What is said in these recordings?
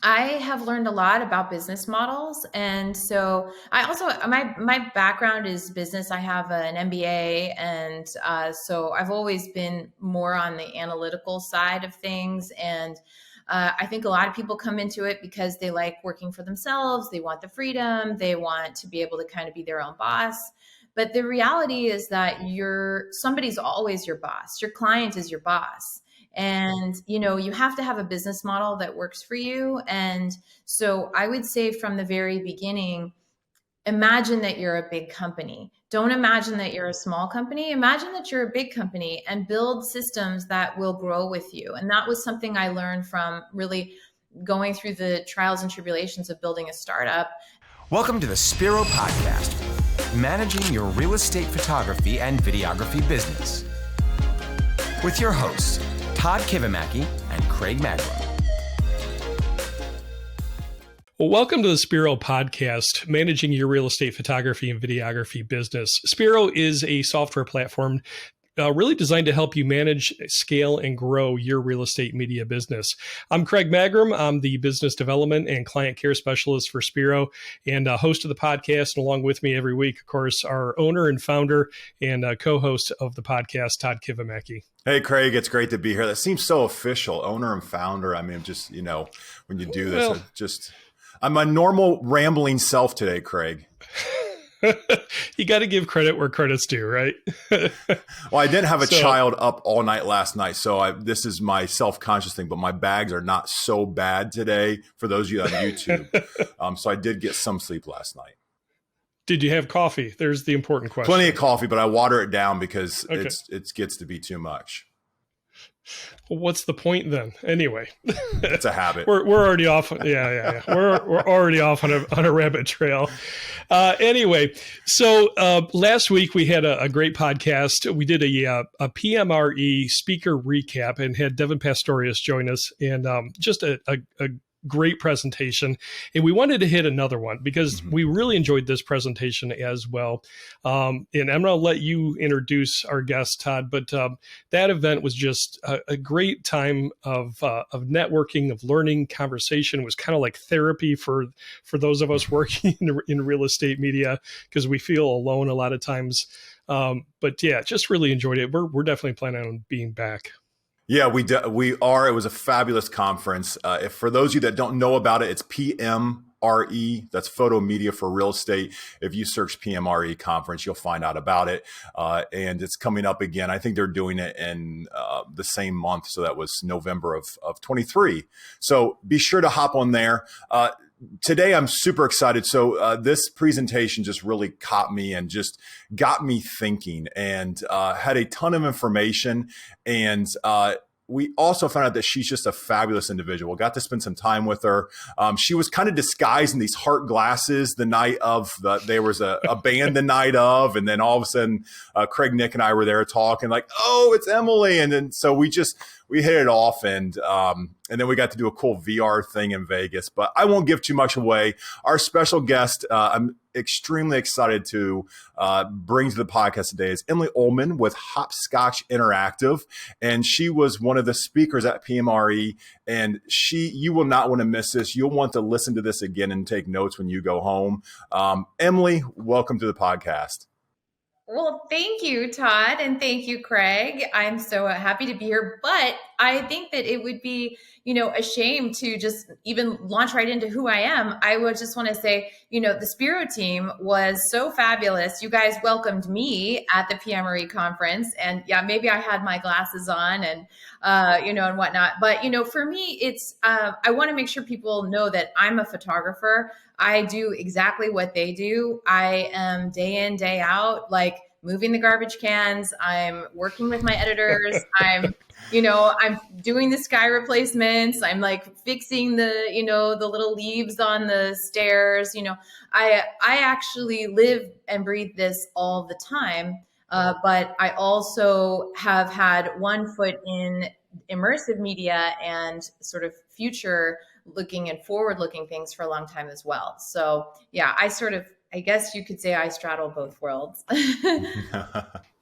I have learned a lot about business models. And so I also, my background is business. I have an MBA. And so I've always been more on the analytical side of things. And I think a lot of people come into it because they like working for themselves. They want the freedom. They want to be able to kind of be their own boss. But the reality is that somebody's always your boss. Your client is your boss. And you have to have a business model that works for you. And so I would say from the very beginning, imagine that you're a big company. Don't imagine that you're a small company. Imagine that you're a big company and build systems that will grow with you. And that was something I learned from really going through the trials and tribulations of building a startup. Welcome to the Spiro Podcast, managing your real estate photography and videography business. With your hosts, Todd Kivimaki and Craig Magnum. Well, welcome to the Spiro Podcast, managing your real estate photography and videography business. Spiro is a software platform really designed to help you manage, scale, and grow your real estate media business. I'm Craig Magnum. I'm the business development and client care specialist for Spiro and host of the podcast. And along with me every week, of course, our owner and founder and co-host of the podcast, Todd Kivimaki. Hey, Craig, it's great to be here. That seems so official, owner and founder. I mean, just, when you do this, I'm a normal rambling self today, Craig. You got to give credit where credit's due, right? Well, I didn't have a child up all night last night, so this is my self-conscious thing, but my bags are not so bad today for those of you on YouTube. So I did get some sleep last night. Did you have coffee? There's the important question. Plenty of coffee, but I water it down because it gets to be too much. Well, what's the point then? Anyway, it's a habit. We're already off. Yeah. We're already off on a rabbit trail. Anyway, so last week we had a great podcast. We did a PMRE speaker recap and had Devin Pastorius join us, and just a great presentation. And we wanted to hit another one because we really enjoyed this presentation as well. And I'm going to let you introduce our guest, Todd, but that event was just a great time of networking, of learning. Conversation. It was kind of like therapy for those of us working in real estate media, because we feel alone a lot of times. But yeah, just really enjoyed it. We're definitely planning on being back. Yeah, we are. It was a fabulous conference. If for those of you that don't know about it, it's PMRE. That's Photo Media for Real Estate. If you search PMRE Conference, you'll find out about it. And it's coming up again. I think they're doing it in the same month. So that was November of 23. So be sure to hop on there. Today, I'm super excited. So this presentation just really caught me and just got me thinking, and had a ton of information. And we also found out that she's just a fabulous individual. Got to spend some time with her. She was kind of disguised in these heart glasses the night of there was a band the night of, and then all of a sudden, Craig, Nick, and I were there talking like, oh, it's Emily. And then so we hit it off, and then we got to do a cool VR thing in Vegas. But I won't give too much away. Our special guest, I'm extremely excited to bring to the podcast today, is Emily Ullman with Hopscotch Interactive. And she was one of the speakers at PMRE. And you will not want to miss this. You'll want to listen to this again and take notes when you go home. Emily, welcome to the podcast. Well, thank you, Todd, and thank you, Craig. I'm so happy to be here, but I think that it would be, a shame to just even launch right into who I am. I would just want to say, the Spiro team was so fabulous. You guys welcomed me at the PMRE conference, and yeah, maybe I had my glasses on and, and whatnot. But, for me, it's, I want to make sure people know that I'm a photographer. I do exactly what they do. I am day in, day out, like moving the garbage cans. I'm working with my editors. I'm doing the sky replacements. I'm like fixing the little leaves on the stairs. I actually live and breathe this all the time. But I also have had one foot in immersive media and sort of future looking and forward looking things for a long time as well. So yeah, I guess you could say I straddle both worlds.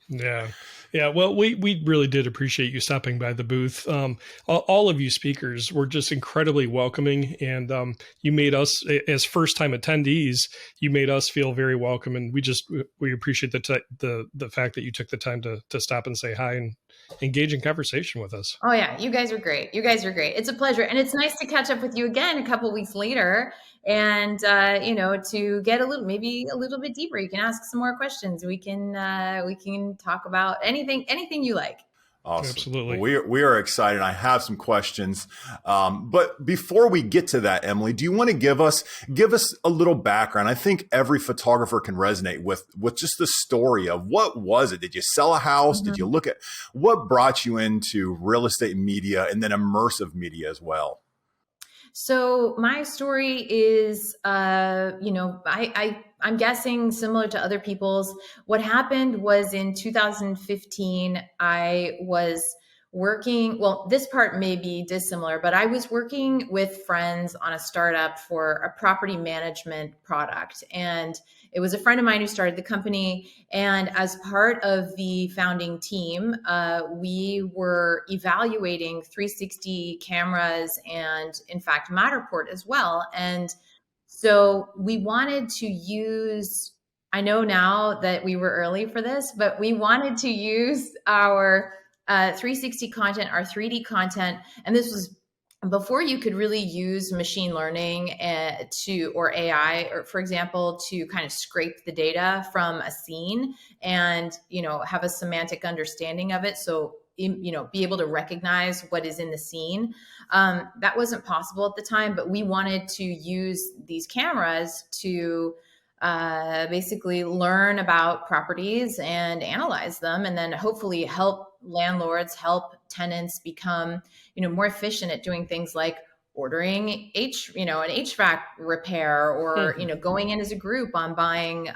Yeah. Yeah, well, we really did appreciate you stopping by the booth. All of you speakers were just incredibly welcoming, and you made us, as first time attendees, you made us feel very welcome, and we appreciate the fact that you took the time to stop and say hi and engage in conversation with us. Oh yeah, you guys are great. You guys are great. It's a pleasure, and it's nice to catch up with you again a couple weeks later, and to get maybe a little bit deeper. You can ask some more questions. We can talk about anything you like. Awesome. Absolutely. Well, we are excited. I have some questions. But before we get to that, Emily, do you want to give us a little background? I think every photographer can resonate with just the story of what was it? Did you sell a house? Mm-hmm. Did you look at what brought you into real estate media and then immersive media as well? So my story is, I'm guessing similar to other people's. What happened was in 2015, I was working. Well, this part may be dissimilar, but I was working with friends on a startup for a property management product. And it was a friend of mine who started the company. And as part of the founding team, we were evaluating 360 cameras and, in fact, Matterport as well. And so we wanted to use, I know now that we were early for this, but we wanted to use our 360 content, our 3D content. And this was before you could really use machine learning or AI, or for example, to kind of scrape the data from a scene and, have a semantic understanding of it. So, be able to recognize what is in the scene. That wasn't possible at the time, but we wanted to use these cameras to basically learn about properties and analyze them, and then hopefully help landlords, help tenants become, more efficient at doing things like ordering an HVAC repair, or, going in as a group on buying,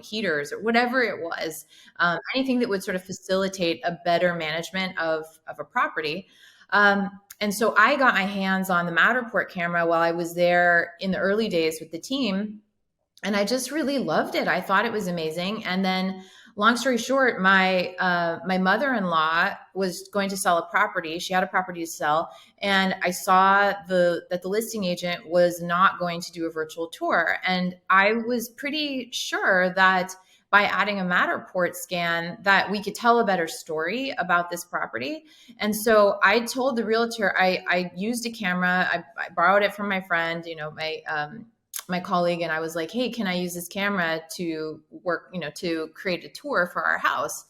heaters or whatever it was, anything that would sort of facilitate a better management of a property. And so I got my hands on the Matterport camera while I was there in the early days with the team. And I just really loved it. I thought it was amazing. And then, long story short, my mother-in-law was going to sell a property. She had a property to sell, and I saw that the listing agent was not going to do a virtual tour. And I was pretty sure that by adding a Matterport scan, that we could tell a better story about this property. And so I told the realtor, I used a camera. I borrowed it from my friend, my colleague, and I was like, hey, can I use this camera to work, to create a tour for our house?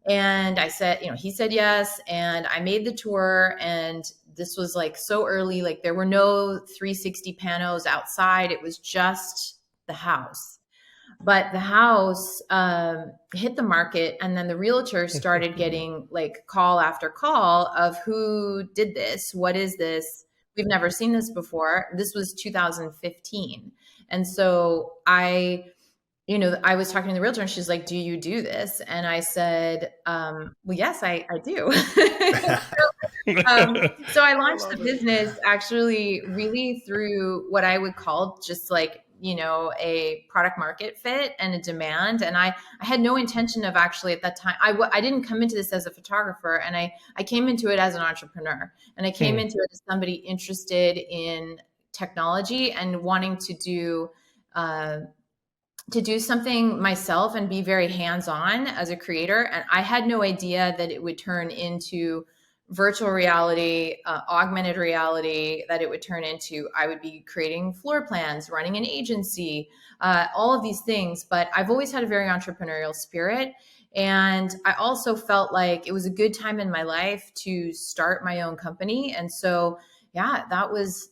And I said, he said yes. And I made the tour, and this was like so early, like there were no 360 panos outside. It was just the house. But the house hit the market, and then the realtor started getting like call after call of who did this? What is this? We've never seen this before. This was 2015. And so I was talking to the realtor, and she's like, do you do this? And I said, well, yes, I do. So I launched the business actually really through what I would call just like, a product market fit and a demand. And I had no intention of actually at that time, I didn't come into this as a photographer, and I came into it as an entrepreneur, and I came into it as somebody interested in technology and wanting to do something myself and be very hands-on as a creator. And I had no idea that it would turn into virtual reality, augmented reality, that it would turn into, I would be creating floor plans, running an agency, all of these things. But I've always had a very entrepreneurial spirit. And I also felt like it was a good time in my life to start my own company. And so, yeah,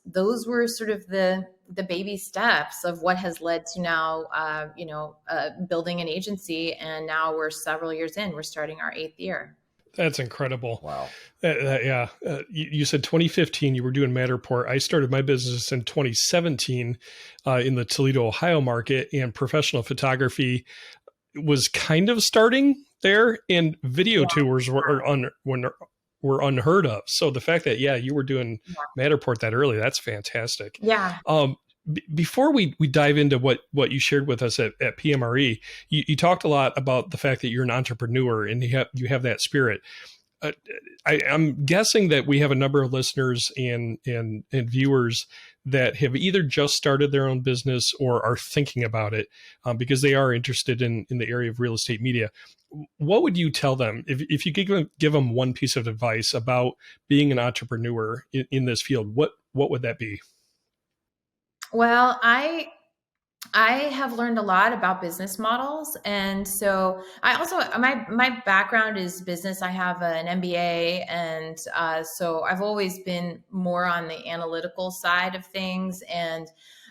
those were sort of the baby steps of what has led to now, building an agency. And now we're several years in, we're starting our 8th year. That's incredible. Wow. Yeah. You said 2015 you were doing Matterport. I started my business in 2017 in the Toledo, Ohio market, and professional photography was kind of starting there, and video tours were unheard of. So the fact that, you were doing Matterport that early, that's fantastic. Yeah. before we dive into what you shared with us at PMRE, you talked a lot about the fact that you're an entrepreneur and you have that spirit. I'm guessing that we have a number of listeners and viewers that have either just started their own business or are thinking about it because they are interested in the area of real estate media. What would you tell them if you could give them one piece of advice about being an entrepreneur in this field? What would that be? Well, I have learned a lot about business models. And so I also, my background is business. I have an MBA. And so I've always been more on the analytical side of things. And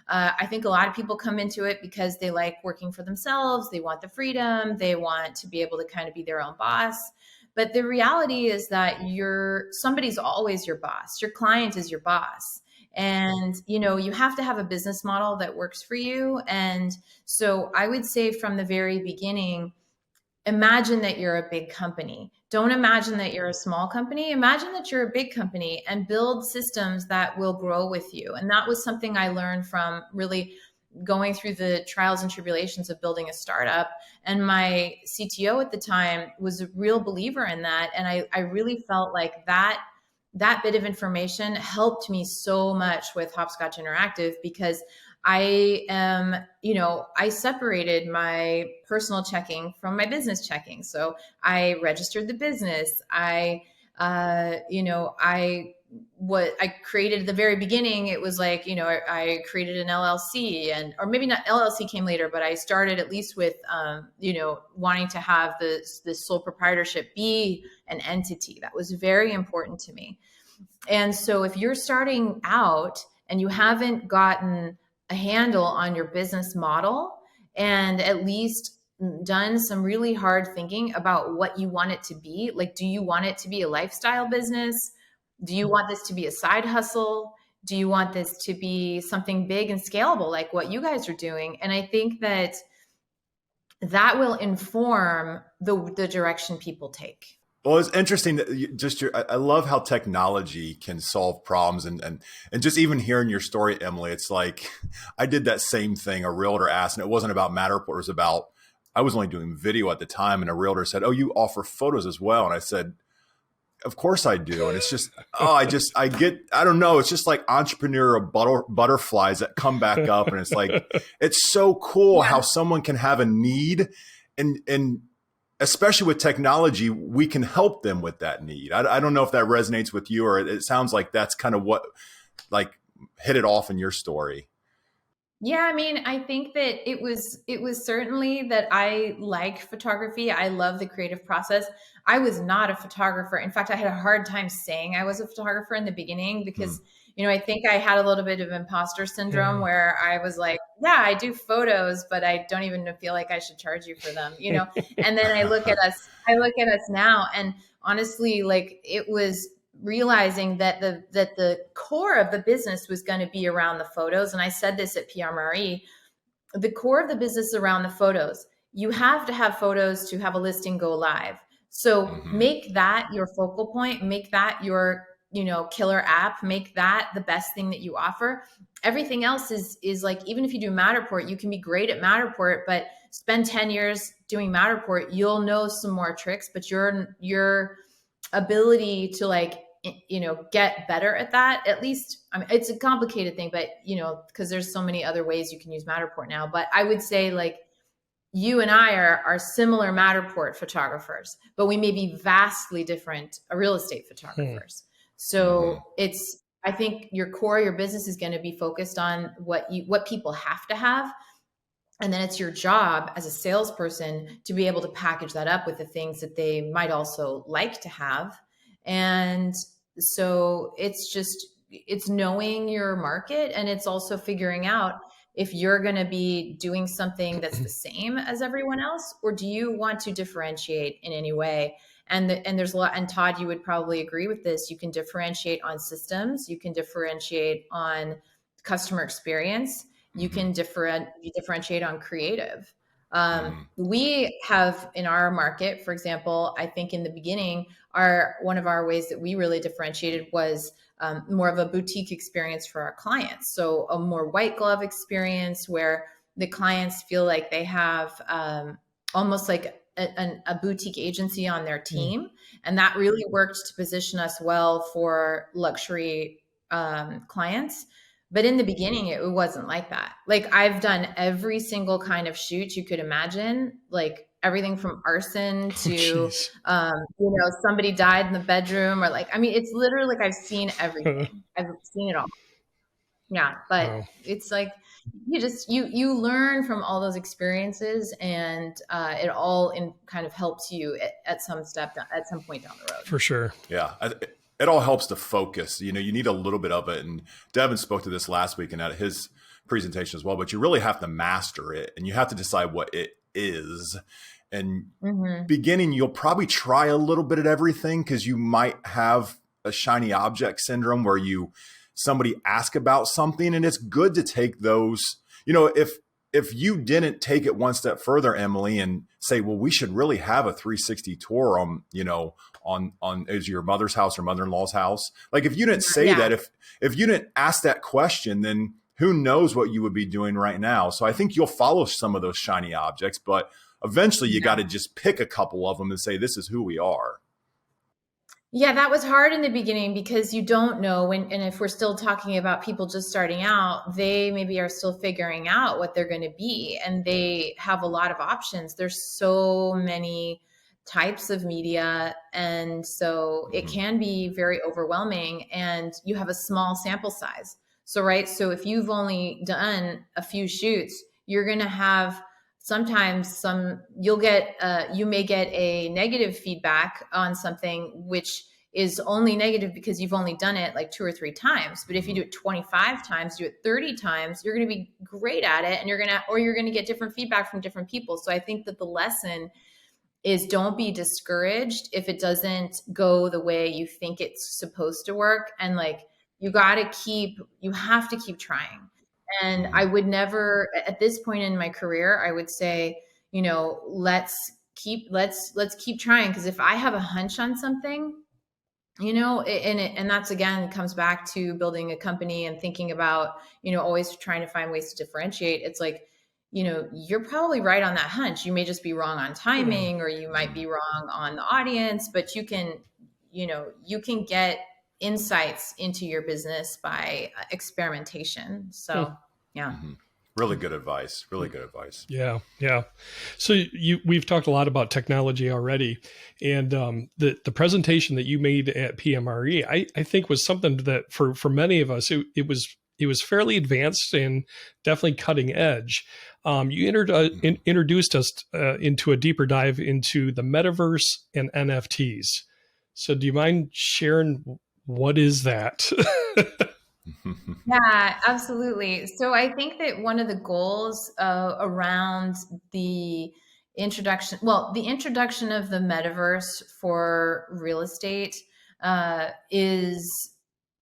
I think a lot of people come into it because they like working for themselves. They want the freedom. They want to be able to kind of be their own boss. But the reality is that somebody's always your boss. Your client is your boss. And, you have to have a business model that works for you. And so I would say from the very beginning, imagine that you're a big company. Don't imagine that you're a small company. Imagine that you're a big company and build systems that will grow with you. And that was something I learned from really going through the trials and tribulations of building a startup. And my CTO at the time was a real believer in that. And I really felt like that bit of information helped me so much with Hopscotch Interactive because I separated my personal checking from my business checking. So I registered the business. I created at the very beginning, it was like, I created an LLC or maybe not, LLC came later, but I started at least with, wanting to have this sole proprietorship be an entity. That was very important to me. And so if you're starting out and you haven't gotten a handle on your business model and at least done some really hard thinking about what you want it to be, like, do you want it to be a lifestyle business? Do you want this to be a side hustle? Do you want this to be something big and scalable like what you guys are doing? And I think that will inform the direction people take. Well, it's interesting that I love how technology can solve problems and just even hearing your story, Emily, it's like I did that same thing. A realtor asked, and it wasn't about Matterport. It was about, I was only doing video at the time. And a realtor said, "Oh, you offer photos as well?" And I said, "Of course I do." And it's just, I don't know. It's just like entrepreneurial butterflies that come back up. And it's like, it's so cool how someone can have a need and especially with technology, we can help them with that need. I don't know if that resonates with you, or it sounds like that's kind of what hit it off in your story. Yeah, I mean, I think that it was certainly that I like photography. I love the creative process. I was not a photographer. In fact, I had a hard time saying I was a photographer in the beginning because, I think I had a little bit of imposter syndrome where I was like, yeah, I do photos, but I don't even feel like I should charge you for them, And then I look at us now, and honestly, like, it was realizing that the core of the business was going to be around the photos. And I said this at PMRE, the core of the business around the photos. You have to have photos to have a listing go live. So make that your focal point, make that your, killer app, make that the best thing that you offer. Everything else is like, even if you do Matterport, you can be great at Matterport, but spend 10 years doing Matterport, you'll know some more tricks, but your ability to get better at that, at least, I mean, it's a complicated thing, but because there's so many other ways you can use Matterport now. But I would say, like, you and I are similar Matterport photographers, but we may be vastly different real estate photographers. So I think your core, your business is going to be focused on what people have to have. And then it's your job as a salesperson to be able to package that up with the things that they might also like to have. And so it's knowing your market, and it's also figuring out if you're going to be doing something that's the same as everyone else, or do you want to differentiate in any way? And there's a lot, and Todd, you would probably agree with this. You can differentiate on systems. You can differentiate on customer experience. You can differentiate on creative. We have in our market, for example, I think in the beginning, one of our ways that we really differentiated was more of a boutique experience for our clients. So a more white glove experience where the clients feel like they have almost like a boutique agency on their team. And that really worked to position us well for luxury clients. But in the beginning, it wasn't like that. Like I've done every single kind of shoot you could imagine, like everything from arson to, somebody died in the bedroom or like, I mean, it's literally like I've seen everything. I've seen it all. Yeah. But Wow. it's like, you learn from all those experiences and it all kind of helps you at some point down the road. For sure. Yeah. It all helps to focus. You need a little bit of it. And Devin spoke to this last week and at his presentation as well, but you really have to master it and you have to decide what it is. And beginning, you'll probably try a little bit at everything because you might have a shiny object syndrome where somebody ask about something and it's good to take those, if you didn't take it one step further, Emily, and say, well, we should really have a 360 tour on is your mother's house or mother-in-law's house. Like if you didn't say that, if you didn't ask that question, then who knows what you would be doing right now. So I think you'll follow some of those shiny objects, but eventually you got to just pick a couple of them and say, this is who we are. Yeah, that was hard in the beginning because you don't know and if we're still talking about people just starting out, they maybe are still figuring out what they're going to be and they have a lot of options. There's so many types of media. And so it can be very overwhelming and you have a small sample size. So if you've only done a few shoots, you're going to have sometimes you may get a negative feedback on something, which is only negative because you've only done it like 2 or 3 times. But if you do it 25 times, do it 30 times, you're going to be great at it. And you're going to get different feedback from different people. So I think that the lesson is don't be discouraged if it doesn't go the way you think it's supposed to work. And like, you have to keep trying. And I would never, at this point in my career, I would say, let's keep trying. Because if I have a hunch on something, and that's again comes back to building a company and thinking about, always trying to find ways to differentiate. It's like, you're probably right on that hunch. You may just be wrong on timing, or you might be wrong on the audience, but you can get insights into your business by experimentation. So, yeah. Really good advice. Really good advice. Yeah. Yeah. So we've talked a lot about technology already, and the presentation that you made at PMRE, I think was something that for many of us, it was fairly advanced and definitely cutting edge. You introduced us into a deeper dive into the metaverse and NFTs. So do you mind sharing what is that? Yeah, absolutely. So I think that one of the goals around the introduction of the metaverse for real estate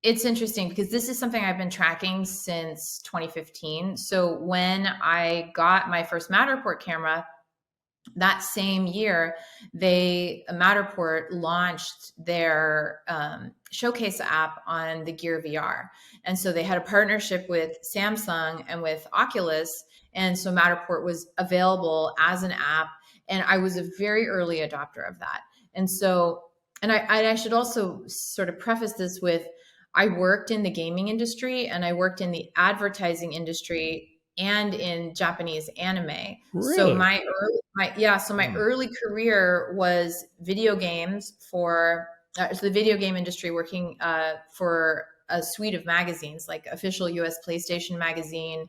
it's interesting because this is something I've been tracking since 2015. So when I got my first Matterport camera, that same year, Matterport launched their showcase app on the Gear VR. And so they had a partnership with Samsung and with Oculus. And so Matterport was available as an app. And I was a very early adopter of that. And so, and I should also sort of preface this with, I worked in the gaming industry and I worked in the advertising industry and in Japanese anime. Really? So my early career was video games for the video game industry, working for a suite of magazines like Official US PlayStation Magazine,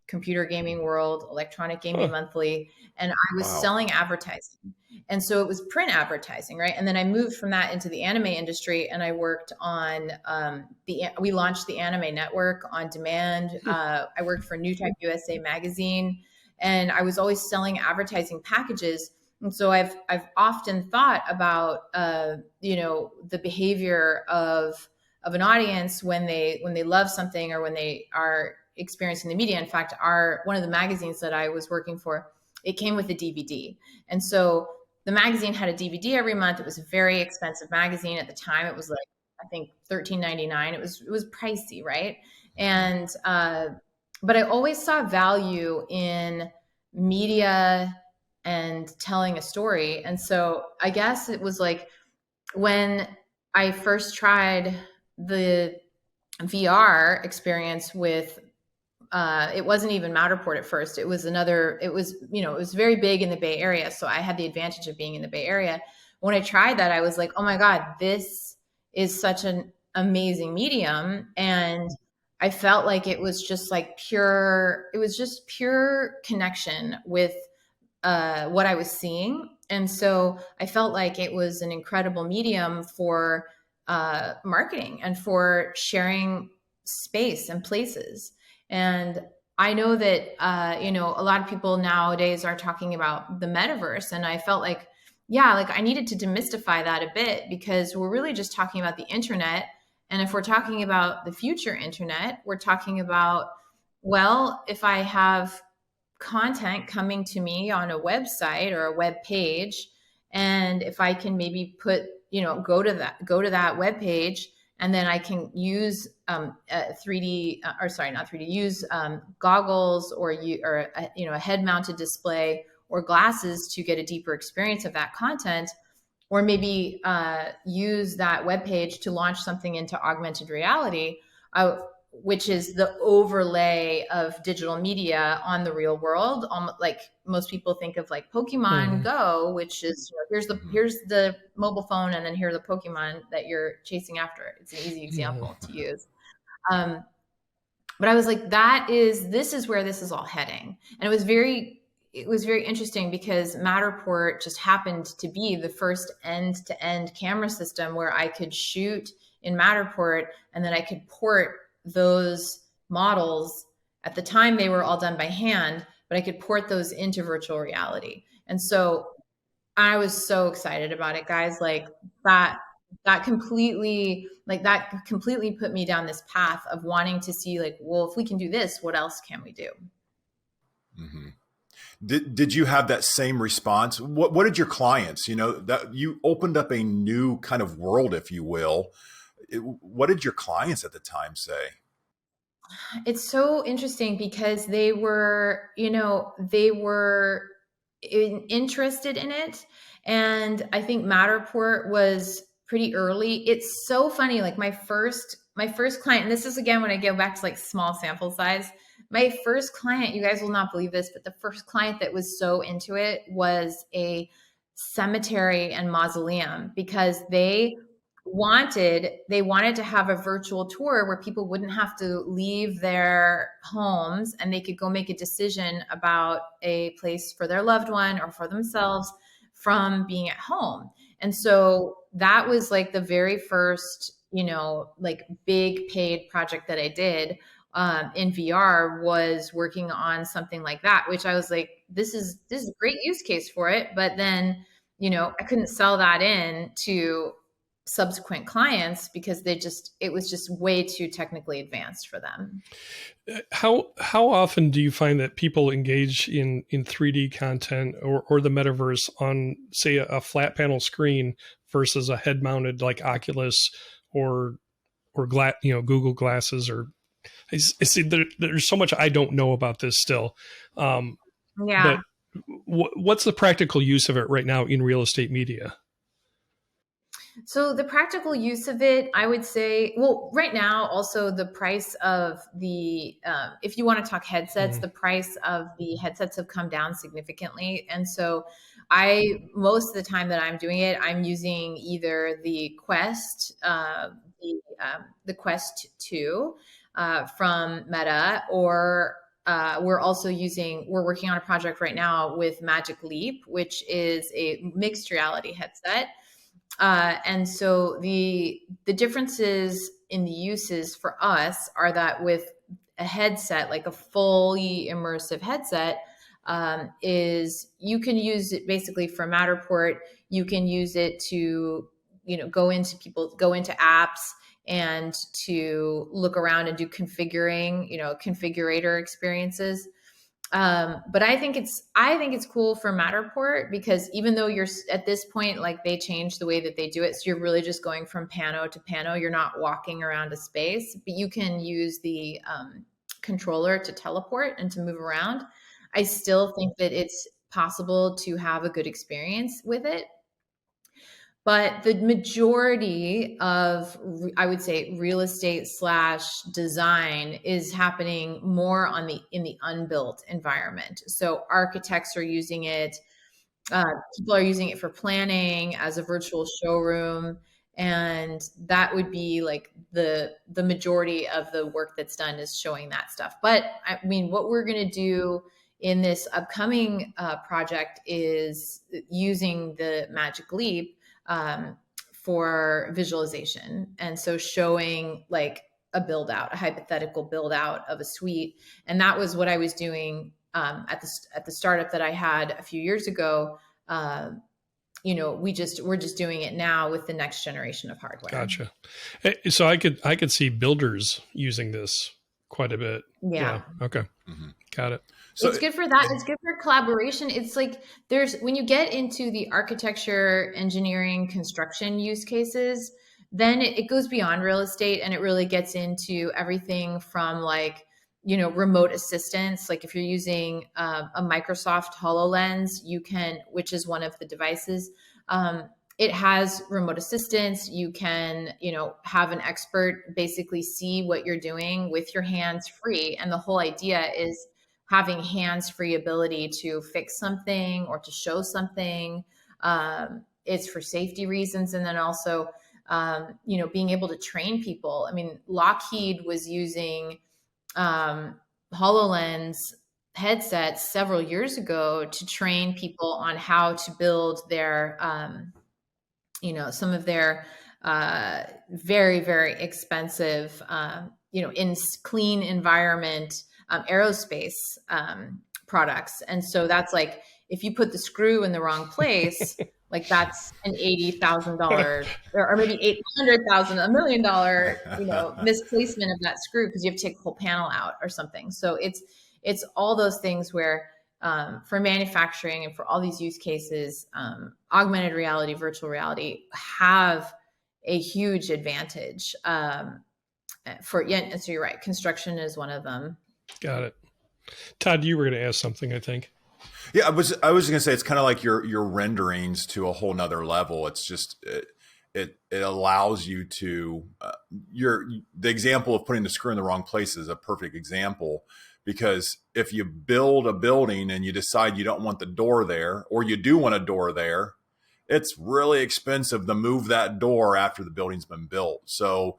Computer Gaming World, Electronic Gaming Monthly, and I was selling advertising. And so it was print advertising, right? And then I moved from that into the anime industry, and I worked on we launched the Anime Network on demand. I worked for New Type USA magazine, and I was always selling advertising packages. And so I've often thought about the behavior of an audience when they love something or when they are experiencing the media. In fact, one of the magazines that I was working for, it came with a DVD. And so the magazine had a DVD every month. It was a very expensive magazine at the time. It was like, I think $13.99. It was pricey, right? And but I always saw value in media and telling a story. And so I guess it was like when I first tried the VR experience with it wasn't even Matterport at first. It was it was very big in the Bay Area. So I had the advantage of being in the Bay Area. When I tried that, I was like, oh my God, this is such an amazing medium. And I felt like it was just pure connection with what I was seeing. And so I felt like it was an incredible medium for marketing and for sharing space and places. And I know that, a lot of people nowadays are talking about the metaverse. And I felt like, yeah, like I needed to demystify that a bit, because we're really just talking about the internet. And if we're talking about the future internet, we're talking about, well, if I have content coming to me on a website or a web page, and if I can maybe go to that web page, and then I can use 3D, or sorry, not 3D, use goggles or a head mounted display or glasses to get a deeper experience of that content, or maybe use that web page to launch something into augmented reality, which is the overlay of digital media on the real world. Like most people think of like Pokemon Go, which is here's the mobile phone, and then here are the Pokemon that you're chasing after. It's an easy example to use. But I was like, this is where this is all heading. And it was very interesting, because Matterport just happened to be the first end-to-end camera system where I could shoot in Matterport, and then I could port those models. At the time, they were all done by hand, but I could port those into virtual reality. And so I was so excited about it, guys. Like that completely put me down this path of wanting to see, like, well, if we can do this, what else can we do? Mm-hmm. Did you have that same response? What did your clients, that you opened up a new kind of world, if you will. What did your clients at the time say? It's so interesting, because they were interested in it. And I think Matterport was pretty early. It's so funny. Like my first client, and this is again, when I go back to like small sample size, my first client, you guys will not believe this, but the first client that was so into it was a cemetery and mausoleum, because they wanted to have a virtual tour where people wouldn't have to leave their homes, and they could go make a decision about a place for their loved one or for themselves from being at home. And so that was like the very first, like big paid project that I did in VR, was working on something like that, which I was like, this is a great use case for it. But then, I couldn't sell that in to subsequent clients, because it was just way too technically advanced for them. How often do you find that people engage in 3D content or the metaverse on, say, a flat panel screen versus a head mounted like Oculus or Google glasses? Or I see there's so much I don't know about this still. Yeah. But what's the practical use of it right now in real estate media? So the practical use of it, I would say, well, right now, also the price of the, if you want to talk headsets, the price of the headsets have come down significantly. And so most of the time that I'm doing it, I'm using either the Quest, the Quest 2 from Meta, or we're working on a project right now with Magic Leap, which is a mixed reality headset. And so the differences in the uses for us are that with a headset, like a fully immersive headset, is you can use it basically for Matterport. You can use it to, go into apps and to look around and do configurator experiences. But I think it's cool for Matterport because even though you're at this point, like they changed the way that they do it. So you're really just going from pano to pano. You're not walking around a space, but you can use the controller to teleport and to move around. I still think that it's possible to have a good experience with it. But the majority of, I would say, real estate / design is happening more in the unbuilt environment. So architects are using it. People are using it for planning as a virtual showroom, and that would be like the majority of the work that's done is showing that stuff. But I mean, what we're going to do in this upcoming project is using the Magic Leap for visualization. And so showing like a hypothetical build out of a suite. And that was what I was doing at the startup that I had a few years ago. We're just doing it now with the next generation of hardware. Gotcha. So I could see builders using this quite a bit. Yeah. Okay. Mm-hmm. Got it. So it's good for that. It's good for collaboration. It's like when you get into the architecture, engineering, construction use cases, then it goes beyond real estate and it really gets into everything from like, remote assistance. Like if you're using a Microsoft HoloLens, which is one of the devices, it has remote assistance. You can, have an expert basically see what you're doing with your hands free. And the whole idea is having hands-free ability to fix something or to show something. It's for safety reasons. And then also, being able to train people. I mean, Lockheed was using HoloLens headsets several years ago to train people on how to build their, some of their very, very expensive, in clean environment aerospace products. And so that's like, if you put the screw in the wrong place, like that's an $80,000 or maybe $800,000, $1 million, misplacement of that screw because you have to take the whole panel out or something. So it's all those things where for manufacturing and for all these use cases, augmented reality, virtual reality have a huge advantage. And so you're right. Construction is one of them. Got it. Todd, you were going to ask something, I think. Yeah, I was going to say it's kind of like your renderings to a whole nother level. It's just it allows you to the example of putting the screw in the wrong place is a perfect example, because if you build a building and you decide you don't want the door there, or you do want a door there, it's really expensive to move that door after the building's been built. So,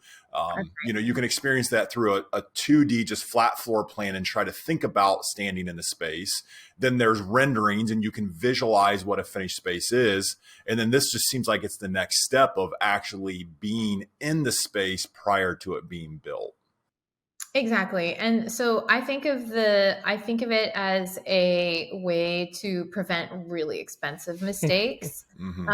you can experience that through a 2D, just flat floor plan and try to think about standing in the space. Then there's renderings and you can visualize what a finished space is. And then this just seems like it's the next step of actually being in the space prior to it being built. Exactly. And so I think of it as a way to prevent really expensive mistakes. Mm-hmm.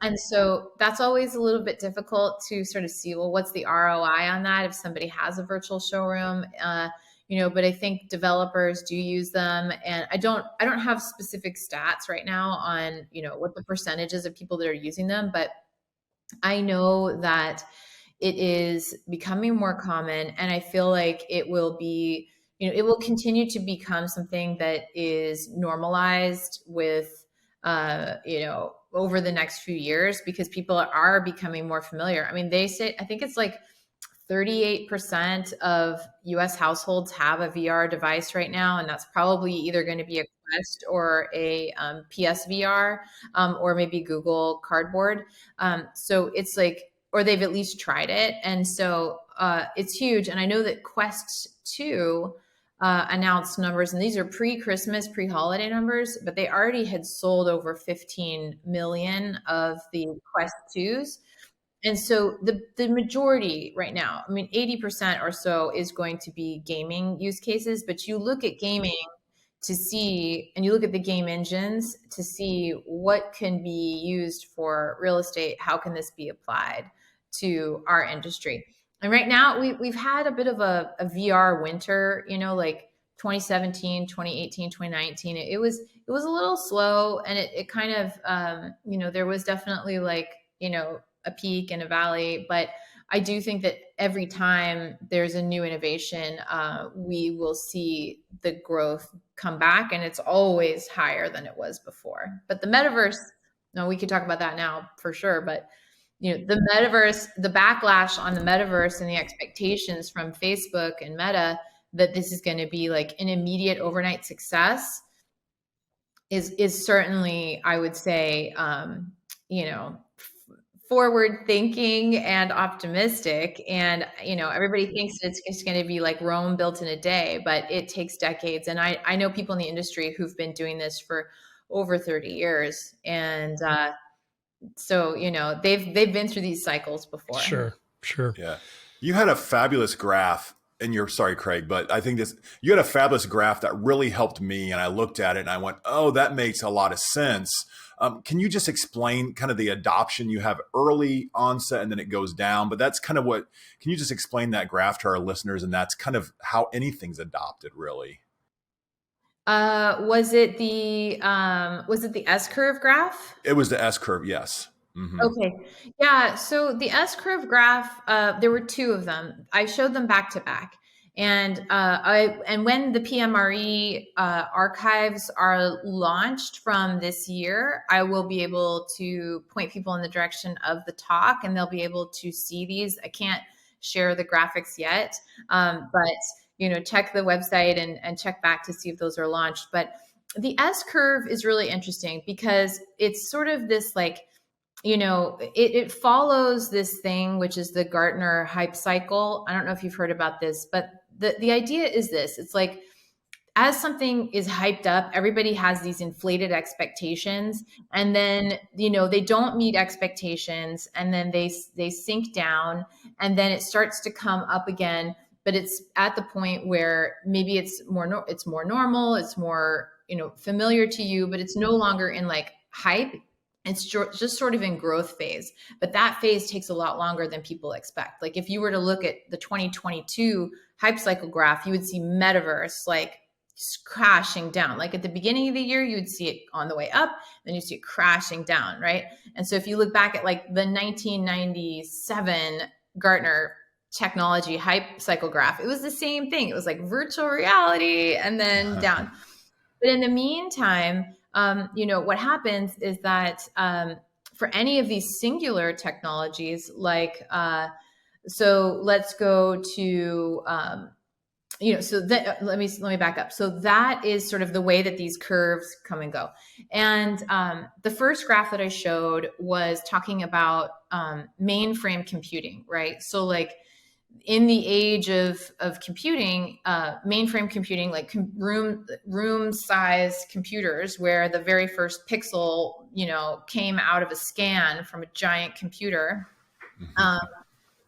And so that's always a little bit difficult to sort of see, well, what's the ROI on that if somebody has a virtual showroom? But I think developers do use them. And I don't have specific stats right now on, what the percentages of people that are using them, but I know that it is becoming more common, and I feel like it will be, it will continue to become something that is normalized with, over the next few years, because people are becoming more familiar. I mean, they say, I think it's like 38% of US households have a VR device right now, and that's probably either going to be a Quest or a PSVR, or maybe Google Cardboard. So it's like, or they've at least tried it. And so it's huge. And I know that Quest 2 announced numbers, and these are pre-Christmas, pre-holiday numbers, but they already had sold over 15 million of the Quest 2s. And so the majority right now, I mean, 80% or so is going to be gaming use cases, but you look at gaming to see, and you look at the game engines to see what can be used for real estate. How can this be applied to our industry? And right now we've had a bit of a VR winter, like 2017, 2018, 2019, it was a little slow, and it kind of, there was definitely like, a peak and a valley, but I do think that every time there's a new innovation, we will see the growth come back, and it's always higher than it was before. But the metaverse, no, we could talk about that now for sure, but the metaverse, the backlash on the metaverse and the expectations from Facebook and Meta that this is going to be like an immediate overnight success is certainly, I would say, forward thinking and optimistic. And, everybody thinks it's just going to be like Rome built in a day, but it takes decades. And I know people in the industry who've been doing this for over 30 years. And, so, they've been through these cycles before. Sure. Yeah. You had a fabulous graph sorry, Craig, but I think you had a fabulous graph that really helped me. And I looked at it and I went, oh, that makes a lot of sense. Can you just explain kind of the adoption you have early onset and then it goes down? But that's kind of can you just explain that graph to our listeners? And that's kind of how anything's adopted, really. Was it the S-curve graph? It was the S-curve, yes. Mm-hmm. Okay. Yeah. So the S-curve graph, there were two of them. I showed them back to back. And when the PMRE archives are launched from this year, I will be able to point people in the direction of the talk, and they'll be able to see these. I can't share the graphics yet, but check the website and check back to see if those are launched. But the S-curve is really interesting because it's sort of this like, it follows this thing, which is the Gartner hype cycle. I don't know if you've heard about this, but the idea is this. It's like, as something is hyped up, everybody has these inflated expectations, and then, they don't meet expectations, and then they sink down, and then it starts to come up again. But it's at the point where maybe it's more normal, it's more, familiar to you, but it's no longer in like hype. It's just sort of in growth phase, but that phase takes a lot longer than people expect. Like if you were to look at the 2022 hype cycle graph, you would see Metaverse like crashing down. Like at the beginning of the year, you would see it on the way up, then you see it crashing down, right? And so if you look back at like the 1997 Gartner technology hype cycle graph, it was the same thing. It was like virtual reality and then down. But in the meantime, what happens is that for any of these singular technologies, like, so let's go to, let me back up. So that is sort of the way that these curves come and go. And the first graph that I showed was talking about mainframe computing, right? So like, in the age of computing, mainframe computing, like room size computers, where the very first pixel, came out of a scan from a giant computer,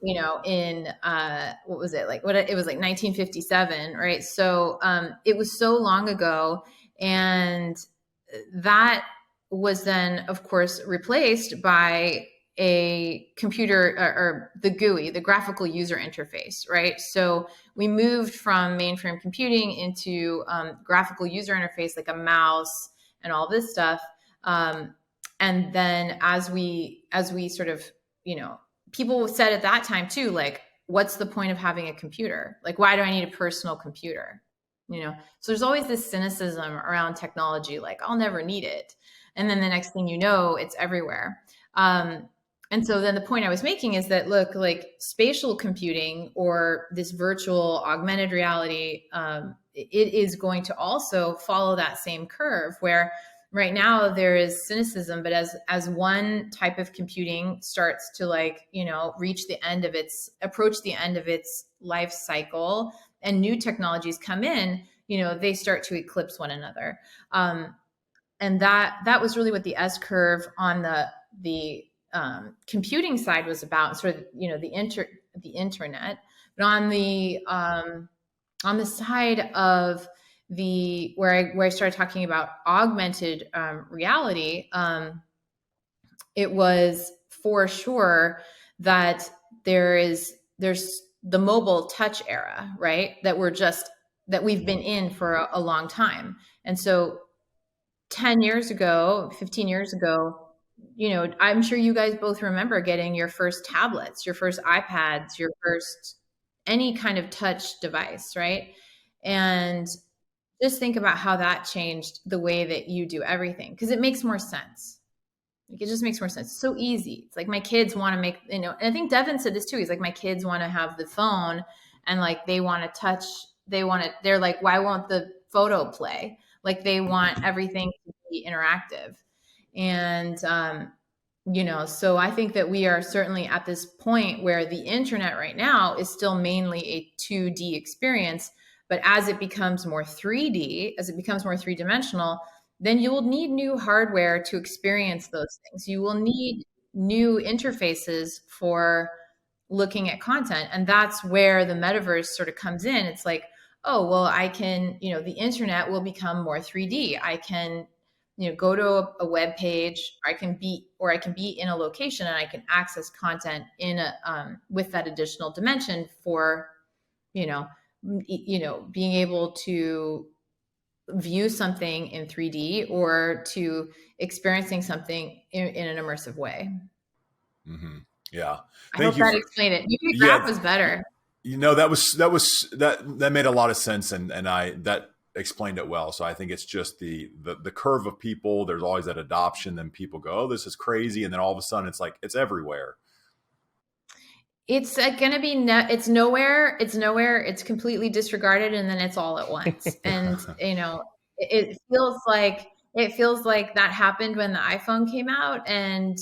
in what was it like? It was like 1957, right? So it was so long ago, and that was then, of course, replaced by a computer or the GUI, the graphical user interface, right? So we moved from mainframe computing into graphical user interface, like a mouse and all this stuff. And then as we sort of, people said at that time too, like, what's the point of having a computer? Like, why do I need a personal computer? So there's always this cynicism around technology, like, I'll never need it. And then the next thing you know, it's everywhere. And so then the point I was making is that, look, like spatial computing or this virtual augmented reality, it is going to also follow that same curve, where right now there is cynicism, but as one type of computing starts to approach the end of its life cycle and new technologies come in, they start to eclipse one another. And that was really what the S curve on the computing side was about, sort of, the internet. But on the side of where I started talking about augmented reality, it was for sure that there's the mobile touch era, right? That we're just that we've been in for a long time. And so 10 years ago, 15 years ago, I'm sure you guys both remember getting your first tablets, your first iPads, your first any kind of touch device, right? And just think about how that changed the way that you do everything, because it makes more sense. Like, it just makes more sense. It's so easy. It's like my kids want to make, and I think Devin said this too. He's like, my kids want to have the phone and like they want to touch, they're like, why won't the photo play? Like they want everything to be interactive. And, so I think that we are certainly at this point where the internet right now is still mainly a 2D experience. But as it becomes more 3D, as it becomes more three-dimensional, then you will need new hardware to experience those things. You will need new interfaces for looking at content. And that's where the metaverse sort of comes in. It's like, oh, well, I can, the internet will become more 3D. I can, go to a web page, or I can be in a location and I can access content in with that additional dimension for, being able to view something in 3D or to experiencing something in an immersive way. Mm-hmm. Yeah. I hope that explained it. Maybe the graph was better. That made a lot of sense. And that explained it well. So I think it's just the curve of people. There's always that adoption. Then people go, oh, this is crazy. And then all of a sudden it's like, it's everywhere. It's going to be it's nowhere. It's completely disregarded. And then it's all at once. And, it feels like that happened when the iPhone came out. And,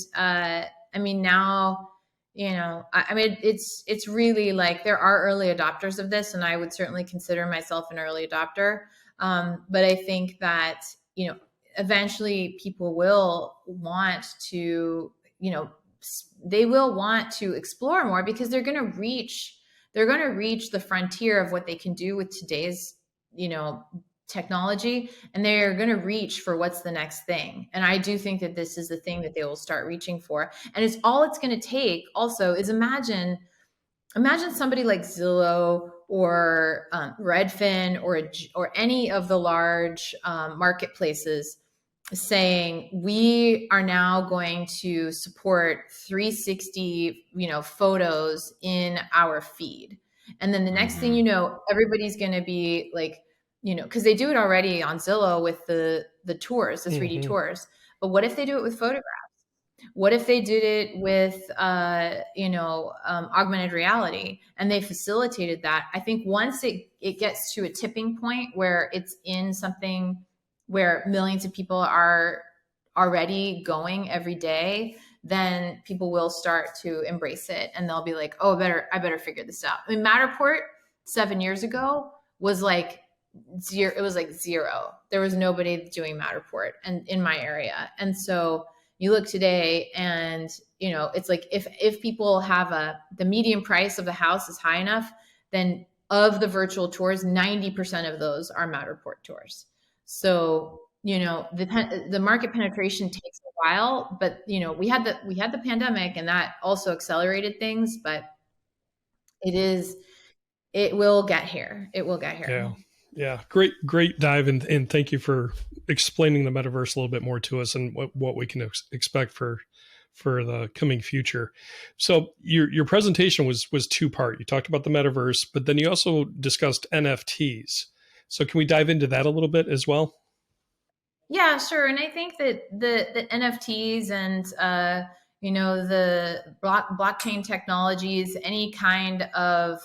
now, it's really like there are early adopters of this, and I would certainly consider myself an early adopter. But I think that, eventually people will want to, they will want to explore more, because they're going to reach the frontier of what they can do with today's, technology, and they're going to reach for what's the next thing. And I do think that this is the thing that they will start reaching for. And it's going to take also is imagine somebody like Zillow or Redfin or any of the large marketplaces saying, we are now going to support 360, photos in our feed. And then the next thing everybody's going to be like, because they do it already on Zillow with the tours, the 3D tours. But what if they do it with photographs? What if they did it with, augmented reality, and they facilitated that? I think once it gets to a tipping point where it's in something where millions of people are already going every day, then people will start to embrace it, and they'll be like, oh, I better figure this out. I mean, Matterport 7 years ago was like zero. It was like zero. There was nobody doing Matterport and in my area. And so you look today and, it's like if people have the median price of the house is high enough, then of the virtual tours, 90% of those are Matterport tours. So, the market penetration takes a while, but, we had the pandemic, and that also accelerated things, but it will get here. It will get here. Yeah. Yeah. Great dive. And thank you for explaining the metaverse a little bit more to us and what we can expect for the coming future. So your presentation was 2-part. You talked about the metaverse, but then you also discussed NFTs. So can we dive into that a little bit as well? Yeah, sure. And I think that the NFTs and, the blockchain technologies, any kind of,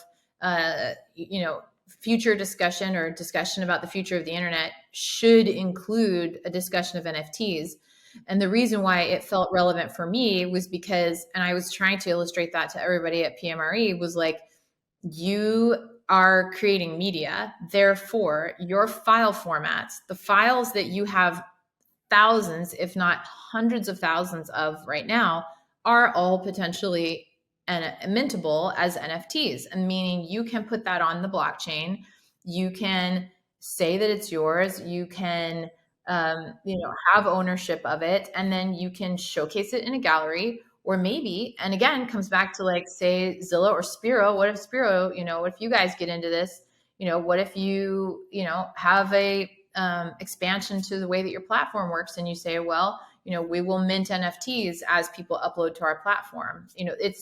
future discussion or discussion about the future of the internet should include a discussion of NFTs. And the reason why it felt relevant for me was because, and I was trying to illustrate that to everybody at PMRE, was like, you are creating media, therefore your file formats, the files that you have thousands, if not hundreds of thousands of right now, are all potentially mintable as NFTs, and meaning you can put that on the blockchain. You can say that it's yours. You can, have ownership of it, and then you can showcase it in a gallery, or maybe, and again, comes back to like, say Zillow or Spiro. What if Spiro, what if you guys get into this? what if you, have a expansion to the way that your platform works, and you say, well, we will mint NFTs as people upload to our platform.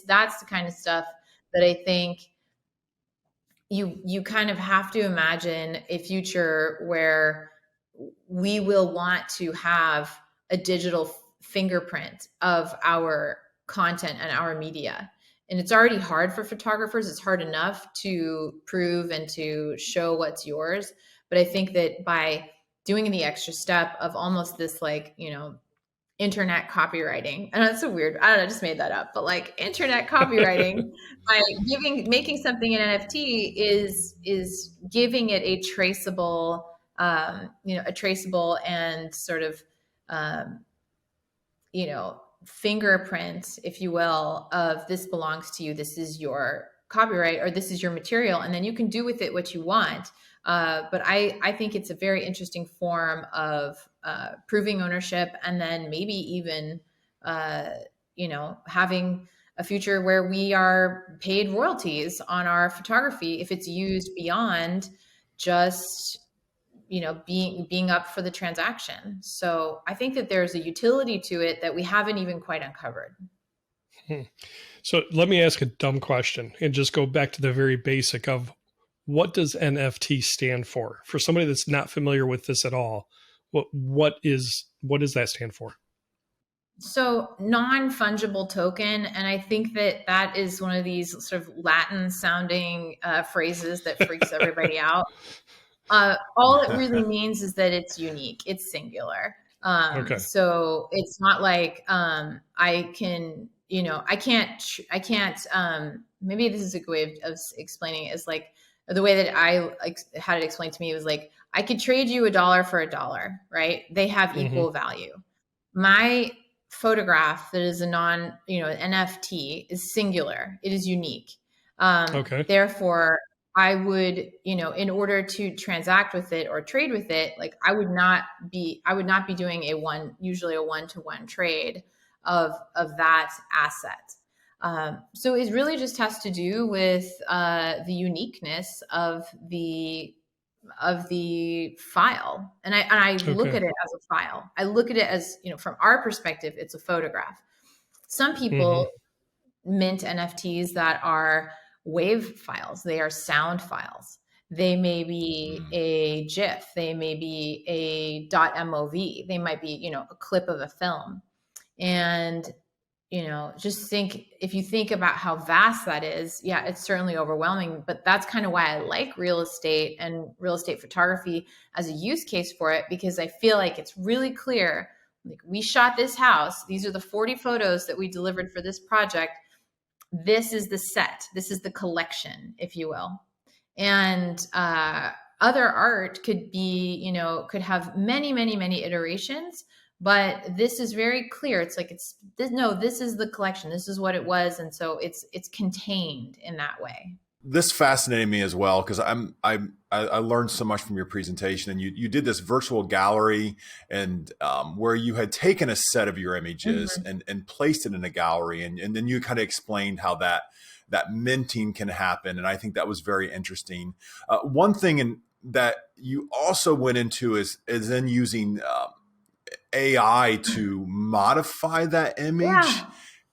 That's the kind of stuff that I think you kind of have to imagine a future where we will want to have a digital fingerprint of our content and our media. And it's already hard for photographers. It's hard enough to prove and to show what's yours. But I think that by doing the extra step of almost this, like, internet copywriting, and that's so weird, I don't know, I just made that up, but like internet copywriting, by making something an NFT is giving it a traceable, a traceable and sort of, fingerprint, if you will, of this belongs to you. This is your copyright, or this is your material. And then you can do with it what you want. But I think it's a very interesting form of proving ownership, and then maybe even, having a future where we are paid royalties on our photography if it's used beyond just, being up for the transaction. So I think that there's a utility to it that we haven't even quite uncovered. So let me ask a dumb question and just go back to the very basic of, what does NFT stand for? For somebody that's not familiar with this at all, what does that stand for? So non-fungible token. And I think that is one of these sort of Latin sounding phrases that freaks everybody out. All it really means is that it's unique. It's singular. Okay. So it's not like I can't, maybe this is a good way of explaining it, is like, the way that I had it explained to me was like, I could trade you $1 for $1, right? They have equal value. My photograph that is a NFT is singular. It is unique. Okay. Therefore, I would, in order to transact with it or trade with it, like I would not be doing usually a one-to-one trade of that asset. So it really just has to do with the uniqueness of the file, and I look at it as a file. I look at it as, from our perspective, it's a photograph. Some people mint NFTs that are wave files. They are sound files. They may be a GIF. They may be a .mov. They might be, a clip of a film. And just if you think about how vast that is, yeah, it's certainly overwhelming, but that's kind of why I like real estate and real estate photography as a use case for it, because I feel like it's really clear. Like, we shot this house. These are the 40 photos that we delivered for this project. This is the set. This is the collection, if you will. And other art could be, could have many, many, many iterations. But this is very clear. It's like, this is the collection. This is what it was. And so it's contained in that way. This fascinated me as well, because I learned so much from your presentation, and you did this virtual gallery, and where you had taken a set of your images and placed it in a gallery, and then you kind of explained how that minting can happen, and I think that was very interesting. One thing that you also went into is then using AI to modify that image. Yeah.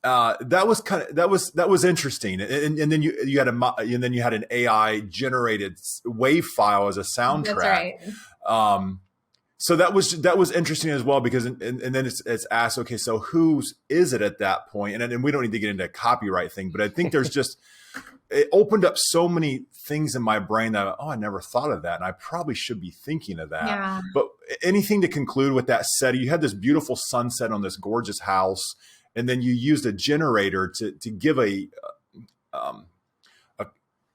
That was interesting, and then you had an AI generated wave file as a soundtrack. That's right. So that was interesting as well, because and then it's asked, okay, so whose is it at that point? And we don't need to get into a copyright thing, but I think there's just it opened up so many things in my brain that, I never thought of that, and I probably should be thinking of that. Yeah. But anything to conclude with that set? You had this beautiful sunset on this gorgeous house, and then you used a generator to give a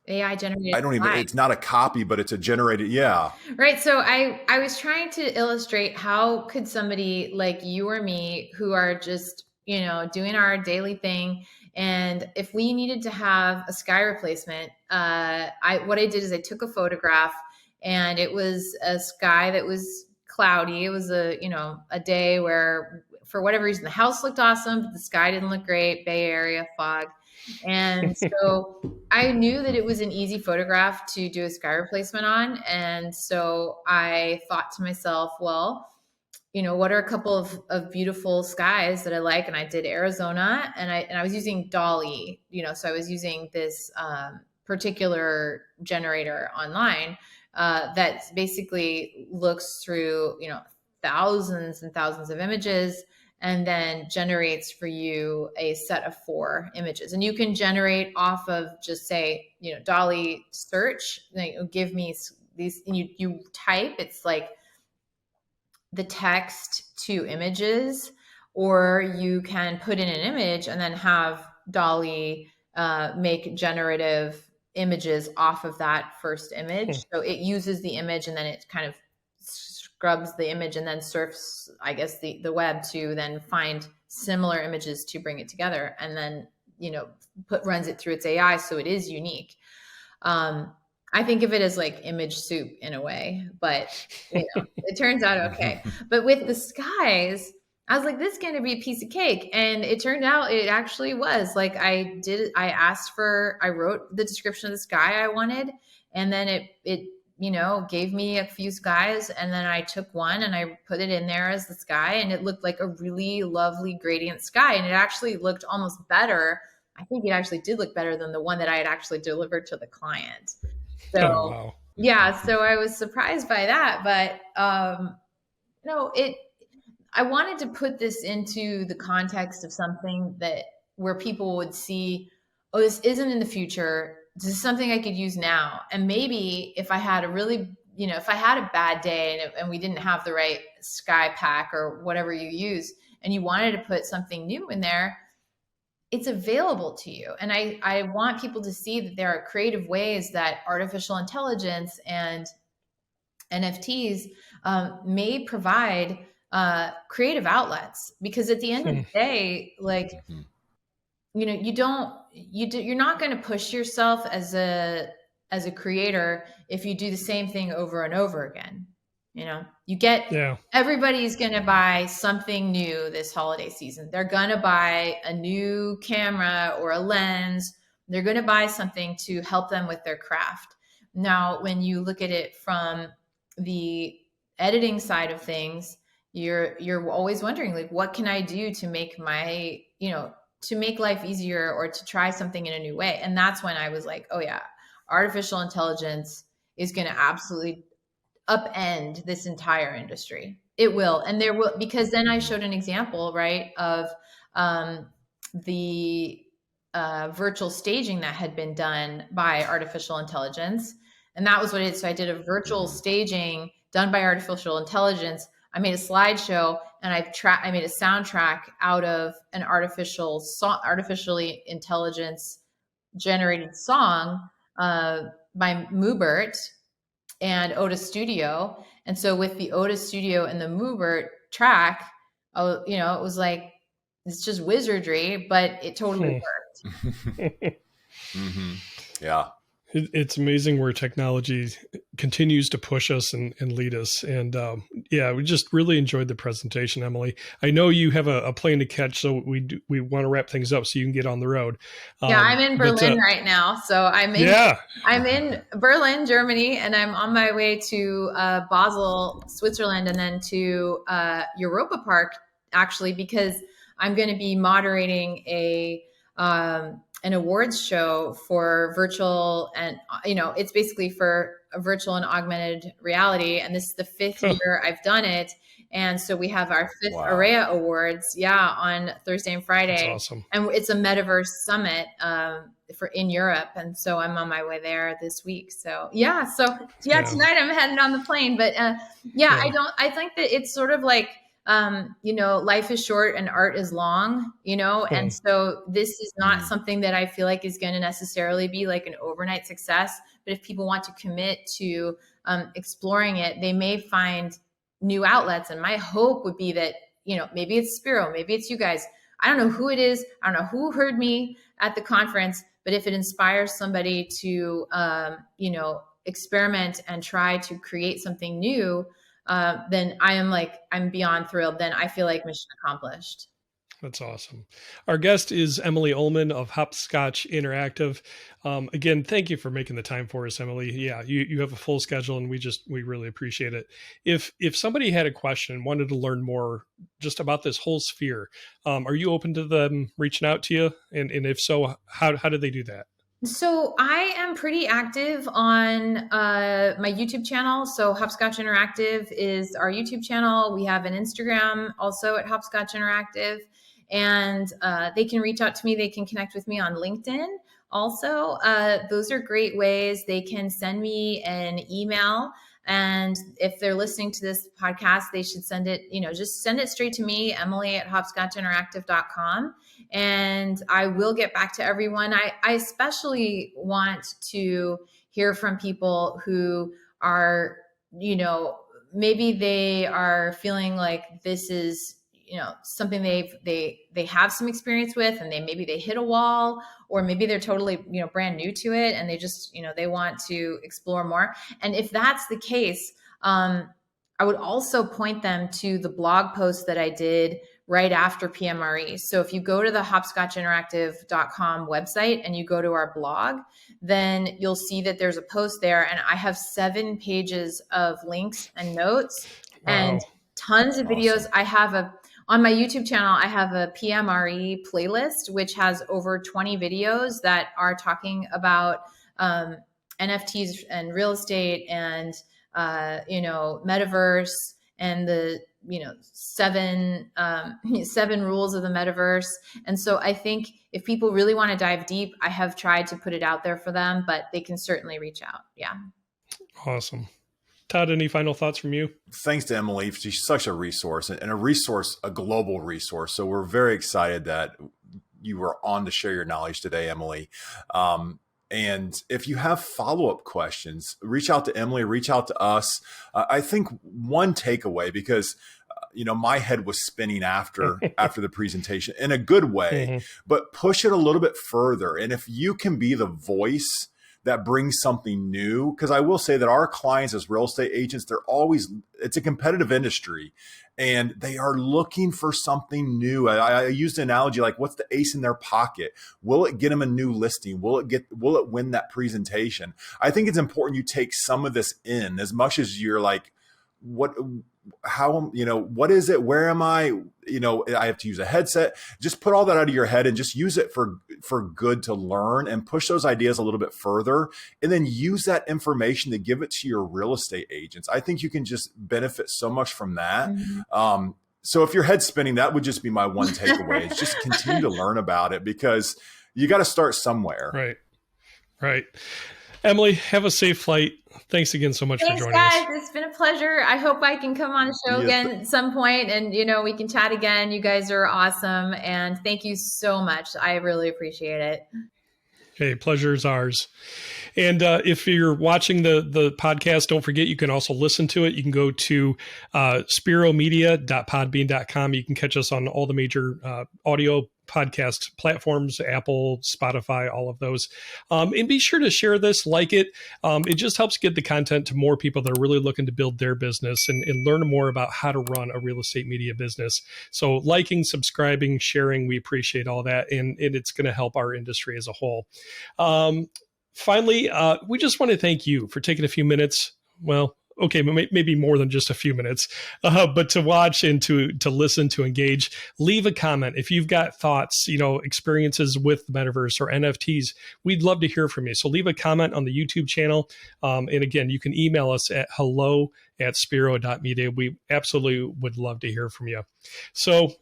AI generated. I don't even. It's not a copy, but it's a generated. Yeah. Right. So I was trying to illustrate how could somebody like you or me, who are just doing our daily thing, and if we needed to have a sky replacement, what I did is I took a photograph, and it was a sky that was cloudy. It was a day where, for whatever reason, the house looked awesome, but the sky didn't look great. Bay Area fog. And so I knew that it was an easy photograph to do a sky replacement on. And so I thought to myself, well, what are a couple of beautiful skies that I like? And I did Arizona, and I was using Dolly, so I was using this particular generator online that basically looks through, thousands and thousands of images and then generates for you a set of 4 images. And you can generate off of just say, Dolly search, give me these, and you type, it's like the text to images, or you can put in an image and then have Dolly make generative images off of that first image. So it uses the image and then it kind of scrubs the image and then surfs, I guess, the web to then find similar images to bring it together, and then, runs it through its AI. So it is unique. I think of it as like image soup in a way, but it turns out okay. But with the skies, I was like, this is going to be a piece of cake. And it turned out it actually was. Like I wrote the description of the sky I wanted, and then it gave me a few skies, and then I took one and I put it in there as the sky, and it looked like a really lovely gradient sky. And it actually looked almost better. I think it actually did look better than the one that I had actually delivered to the client. So, wow. Yeah, so I was surprised by that, but I wanted to put this into the context of something where people would see, oh, this isn't in the future. This is something I could use now. And maybe if I had if I had a bad day and we didn't have the right sky pack or whatever you use, and you wanted to put something new in there, it's available to you. And I want people to see that there are creative ways that artificial intelligence and NFTs may provide creative outlets, because at the end of the day, like, you're not going to push yourself as a creator if you do the same thing over and over again. Everybody's going to buy something new this holiday season. They're going to buy a new camera or a lens. They're going to buy something to help them with their craft. Now, when you look at it from the editing side of things, you're always wondering, like, what can I do to make to make life easier, or to try something in a new way? And that's when I was like, oh yeah, artificial intelligence is going to absolutely upend this entire industry. It will. And there will, because then I showed an example, right, of the virtual staging that had been done by artificial intelligence. And that was what it is. So I did a virtual staging done by artificial intelligence. I made a slideshow, and I made a soundtrack out of an artificially intelligence generated song by Moobert and Oda Studio. And so with the Oda Studio and the Moobert track, it was like, it's just wizardry, but it totally worked. Yeah. It's amazing where technology continues to push us and lead us. And we just really enjoyed the presentation, Emily. I know you have a plane to catch, so we want to wrap things up so you can get on the road. I'm in Berlin right now. So I'm in Berlin, Germany, and I'm on my way to Basel, Switzerland, and then to Europa Park, actually, because I'm going to be moderating an awards show for virtual, and it's basically for a virtual and augmented reality, and this is the 5th year I've done it. And so we have our 5th AREA Awards on Thursday and Friday. That's awesome. And it's a Metaverse summit in Europe, and so I'm on my way there this week. So tonight I'm heading on the plane, but I think that it's sort of like, life is short and art is long, and so this is not something that I feel like is going to necessarily be like an overnight success. But if people want to commit to exploring it, they may find new outlets. And my hope would be that, maybe it's Spiro, maybe it's you guys. I don't know who it is. I don't know who heard me at the conference, but if it inspires somebody to, experiment and try to create something new, then I'm beyond thrilled. Then I feel like mission accomplished. That's awesome. Our guest is Emily Ullman of Hopscotch Interactive. Again, thank you for making the time for us, Emily. Yeah, you have a full schedule, and we really appreciate it. If somebody had a question and wanted to learn more just about this whole sphere, are you open to them reaching out to you? And if so, how do they do that? So I am pretty active on my YouTube channel. So Hopscotch Interactive is our YouTube channel. We have an Instagram also at Hopscotch Interactive, and they can reach out to me. They can connect with me on LinkedIn. Also, those are great ways. They can send me an email. And if they're listening to this podcast, they should send it, just send it straight to me, Emily@hopscotchinteractive.com. And I will get back to everyone. I especially want to hear from people who are, maybe they are feeling like this is, something they have some experience with, and maybe they hit a wall, or maybe they're totally, brand new to it, and they just, they want to explore more. And if that's the case, I would also point them to the blog post that I did right after PMRE. So if you go to the hopscotchinteractive.com website and you go to our blog, then you'll see that there's a post there, and I have 7 pages of links and notes. Wow. And tons of videos. Awesome. On my YouTube channel, I have a PMRE playlist, which has over 20 videos that are talking about NFTs and real estate and, Metaverse and the, 7 rules of the Metaverse. And so I think if people really want to dive deep, I have tried to put it out there for them, but they can certainly reach out. Yeah. Awesome. Todd, any final thoughts from you? Thanks to Emily. She's such a resource, and a global resource. So we're very excited that you were on to share your knowledge today, Emily. And if you have follow-up questions, reach out to Emily, reach out to us. I think one takeaway, because my head was spinning after the presentation in a good way, but push it a little bit further. And if you can be the voice that brings something new, because I will say that our clients as real estate agents, it's a competitive industry, and they are looking for something new. I used an analogy like, what's the ace in their pocket? Will it get them a new listing? Will it win that presentation? I think it's important you take some of this in as much as you're like, what is it? Where am I? I have to use a headset. Just put all that out of your head and just use it for good to learn, and push those ideas a little bit further, and then use that information to give it to your real estate agents. I think you can just benefit so much from that. So if your head's spinning, that would just be my one takeaway. Is just continue to learn about it, because you got to start somewhere. Right. Emily, have a safe flight. Thanks again so much for joining us. Thanks, guys. It's been a pleasure. I hope I can come on a show again at some point, and we can chat again. You guys are awesome, and thank you so much. I really appreciate it. Hey, pleasure is ours. And if you're watching the podcast, don't forget you can also listen to it. You can go to spiromedia.podbean.com. You can catch us on all the major audio podcast platforms, Apple, Spotify, all of those. And be sure to share this, like it. It just helps get the content to more people that are really looking to build their business and learn more about how to run a real estate media business. So liking, subscribing, sharing, we appreciate all that. And it's going to help our industry as a whole. Finally, we just want to thank you for taking a few minutes. Well, okay, maybe more than just a few minutes, but to watch and to listen, to engage. Leave a comment. If you've got thoughts, experiences with the Metaverse or NFTs, we'd love to hear from you. So leave a comment on the YouTube channel. And again, you can email us at hello@spiro.media. We absolutely would love to hear from you. So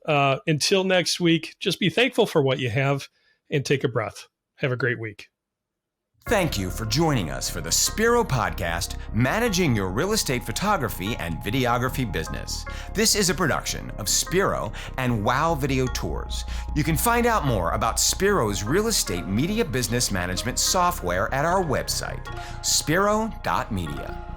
until next week, just be thankful for what you have and take a breath. Have a great week. Thank you for joining us for the Spiro Podcast, Managing Your Real Estate Photography and Videography Business. This is a production of Spiro and Wow Video Tours. You can find out more about Spiro's real estate media business management software at our website, spiro.media.